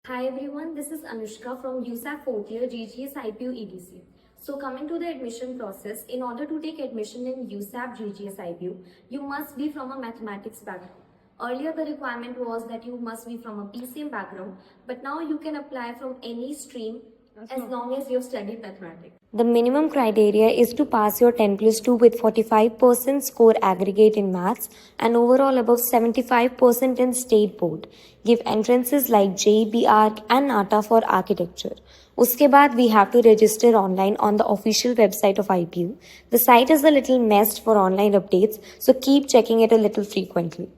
Hi everyone, this is Anushka from USAC 4th year GGS IPU EDC. So coming to the admission process, in order to take admission in USAP GGS IPU, you must be from a mathematics background. Earlier the requirement was that you must be from a PCM background, but now you can apply from any stream as long as you've studied mathematics. The minimum criteria is to pass your 10 plus 2 with 45% score aggregate in maths and overall above 75% in state board. Give entrances like JEE, ARC and NATA for architecture. Uske baad we have to register online on the official website of IPU. The site is a little messed for online updates, so keep checking it a little frequently.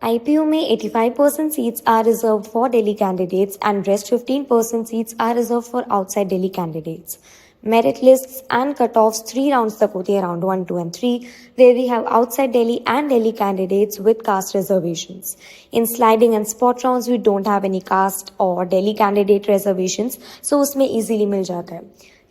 IPU में 85% seats are reserved for Delhi candidates and rest 15% seats are reserved for outside Delhi candidates. Merit lists and cutoffs 3 rounds तक होती है, round 1, 2 and 3, where we have outside Delhi and Delhi candidates with caste reservations. In sliding and spot rounds we don't have any caste or Delhi candidate reservations, so उसमें easily मिल जाता है.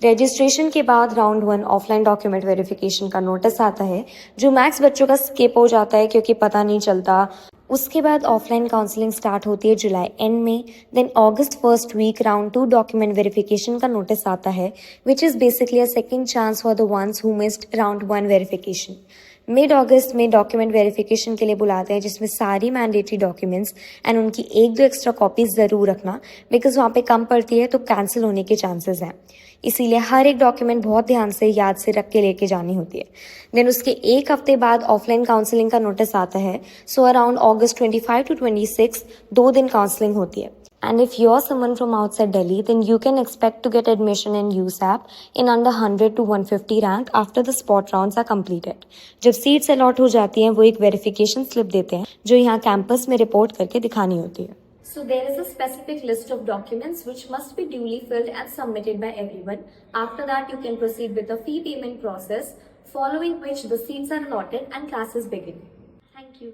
Registration के बाद round 1 offline document verification का notice आता है, जो max बच्चों का स्किप हो जाता है क्योंकि पता नहीं चलता. उसके बाद ऑफलाइन काउंसलिंग स्टार्ट होती है जुलाई एंड में. देन अगस्त first week round 2 document verification का नोटिस आता है, which is basically a second chance for the ones who missed round 1 verification. Mid अगस्त में डॉक्यूमेंट वेरिफिकेशन के लिए बुलाते हैं, जिसमें सारी मैंडेटरी डॉक्यूमेंट्स एंड उनकी 1-2 एक्स्ट्रा कॉपीज जरूर रखना, बिकॉज वहाँ पे कम पड़ती है तो कैंसिल होने के चांसेस हैं. इसीलिए हर एक डॉक्यूमेंट बहुत ध्यान से याद से रख के लेके जानी होती है. देन उसके एक हफ्ते बाद ऑफलाइन काउंसलिंग का नोटिस आता है. सो अराउंड अगस्त 25 to 26 2 दिन काउंसलिंग होती है. And if you're someone from outside Delhi, then you can expect to get admission in USAP in under 100 to 150 rank after the spot rounds are completed. जब seats allot हो जाती हैं, वो एक verification slip देते हैं जो यहाँ कैंपस में रिपोर्ट करके दिखानी होती है. So there is a specific list of documents which must be duly filled and submitted by everyone. After that, you can proceed with the fee payment process, following which the seats are allotted and classes begin. Thank you.